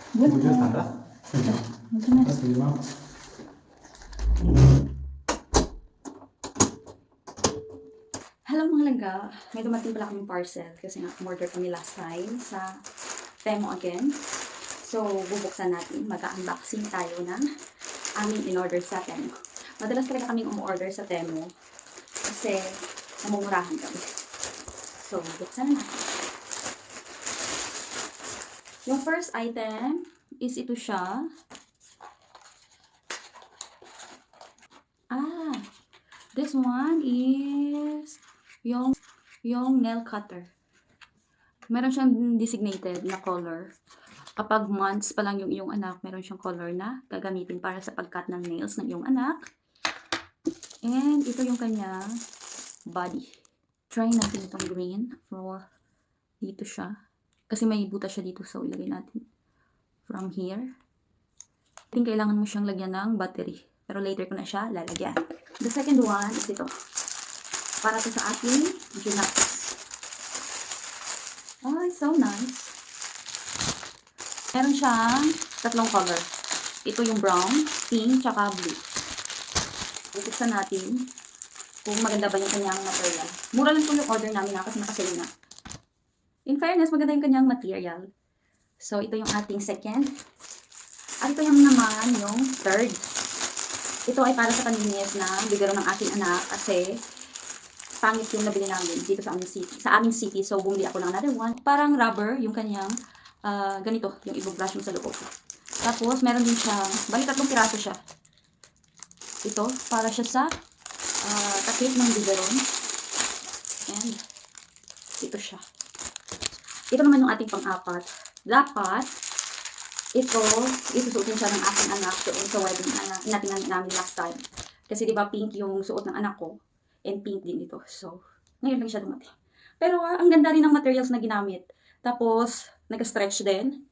Bujuk tanda. Madalas. Terima. Hello mga langga, may dumating pala kaming parcel kasi nga order kami last time sa Temo again. So, bubuksan natin, mag-unboxing tayo ng aming in-order sa Temo. Madalas talaga kaming umorder sa Temo kasi namumurahan kami. So, buksan na natin. Yung first item is ito siya. This one is yung nail cutter. Meron siyang designated na color. Kapag months pa lang yung iyong anak, meron siyang color na gagamitin para sa pag-cut ng nails ng iyong anak. And ito yung kanya body. Try natin itong green. Dito siya. Kasi may butas siya dito, so ilagay natin from here. I think kailangan mo siyang lagyan ng battery. Pero later ko na siya lalagyan. The second one is ito. Para to sa ating Junakis. Oh, it's so nice. Meron siyang tatlong color. Ito yung brown, pink, tsaka blue. Buksan natin kung maganda ba yung kanyang material. Mura lang po yung order namin na kasi nakasale na. In fairness, maganda yung kanyang material. So, ito yung ating second. At ito yung naman yung third. Ito ay para sa panlinis na bigaro ng aking anak kasi pangit yung nabili namin dito sa aming city. So, bumili ako ng another one. Parang rubber, yung kanyang ganito, yung i-brush mo sa loob. Tapos, meron din siyang, bali 3 piraso siya. Ito, para siya sa takip ng bigaron. And, ito siya. Ito naman yung ating pang-apat. Dapat, isusuotin siya ng aking anak doon sa wedding natin namin last time. Kasi diba pink yung suot ng anak ko, and pink din ito. So, ngayon lang siya dumating. Pero ang ganda rin ng materials na ginamit. Tapos, nag-stretch din.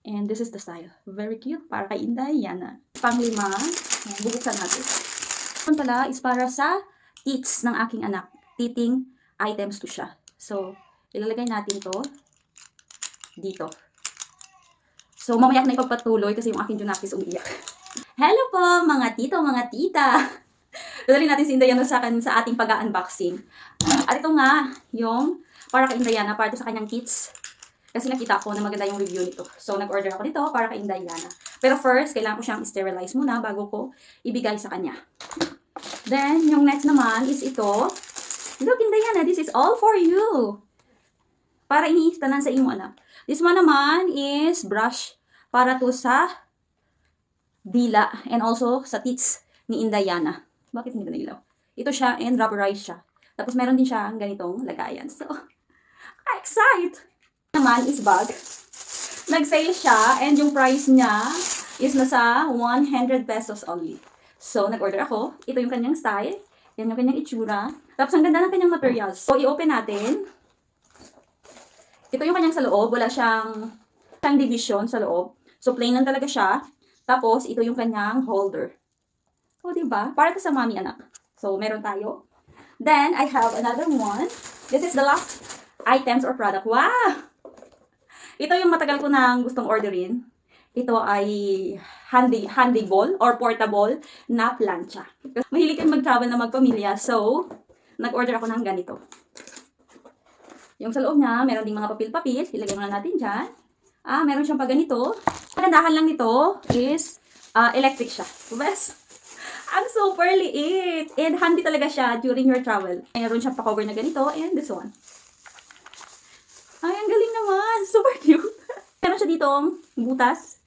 And this is the style. Very cute. Para kay Inday, Yana. Pang-5. Bubuksan natin. Ito pala is para sa teats ng aking anak. Teething items to siya. So, ilalagay natin to dito. So, mamaya na ipagpatuloy kasi yung aking Junakis umiiyak. Hello po, mga tito, mga tita. Dadalhin natin si Indayana sa ating pag-unboxing. At ito nga, yung para kay Indayana, para sa kanyang kits. Kasi nakita ko na maganda yung review nito. So, nag-order ako nito para kay Indayana. Pero first, kailangan ko siyang sterilize muna bago ko ibigay sa kanya. Then, yung next naman is ito. Look, Indayana, this is all for you. Para iniistanan sa imo anak. This one naman is brush para to sa dila and also sa teats ni Indayana. Bakit hindi ba nailaw? Ito siya and rubberized siya. Tapos meron din siya ganitong lagayan. So, excited! Naman is bag. Nag-sale siya and yung price niya is nasa 100 pesos only. So, nag-order ako. Ito yung kanyang style. Yan yung kanyang itsura. Tapos ang ganda ng kanyang materials. So, i-open natin. Ito yung kanyang sa loob. Wala siyang division sa loob. So, plain lang talaga siya. Tapos, ito yung kanyang holder. O, diba? Para sa mami anak. So, meron tayo. Then, I have another one. This is the last items or product. Wow! Ito yung matagal ko nang gustong orderin. Ito ay handy ball or portable na plancha. Mahilig kang mag-travel na magpamilya. So, nag-order ako ng ganito. Yung sa loob niya, meron ding mga papel-papel. Ilagay muna natin dyan. Meron siyang pa ganito. Kagandahan lang nito is electric siya. Best. Ang super liit. And handy talaga siya during your travel. Meron siyang pa-cover na ganito. And this one. Ay, ang galing naman. Super cute. Meron siya ditong butas.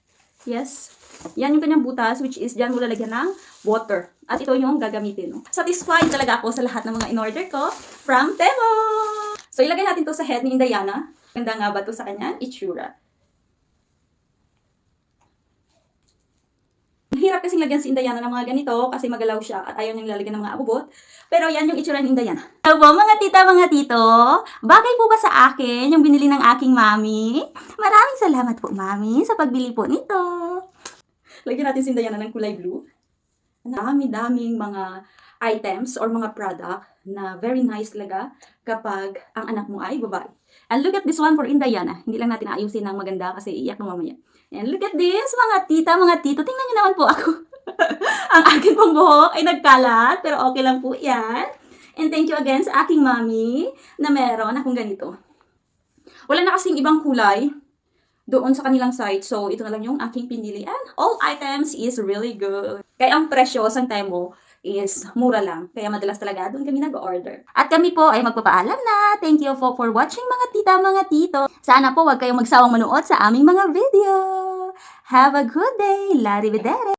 Yes. Yan yung kanyang butas, which is dyan mo lalagyan ng water. At ito yung gagamitin. Satisfied talaga ako sa lahat ng mga in-order ko from Temo! So, ilagay natin to sa head ni Indayana. Ganda nga ba to sa kanya? Itsura. Hirap kasing lagyan si Indayana ng mga ganito kasi magalaw siya at ayaw niyang lalagyan ng mga abubot. Pero yan yung itsura ni Indayana. Hello mga tita, mga tito. Bagay po ba sa akin yung binili ng aking mami? Maraming salamat po, mami, sa pagbili po nito. Lagyan natin si Indayana ng kulay blue. Dami-daming mga items or mga product na very nice talaga kapag ang anak mo ay babae. And look at this one for Indayana. Hindi lang natin aayusin ng maganda kasi iiyak na mamaya. And look at this, mga tita, mga tito. Tingnan niyo naman po ako. Ang akin pong buhok ay nagkalat, pero okay lang po yan. And thank you again sa aking mommy na meron akong ganito. Wala na kasing ibang kulay doon sa kanilang site. So, ito na lang yung aking pinili. And all items is really good. Kaya ang presyo sa Temu is mura lang. Kaya madalas talaga doon kami nag-order. At kami po ay magpapaalam na. Thank you for watching mga tita, mga tito. Sana po wag kayong magsawang manood sa aming mga video. Have a good day. Lari Videre!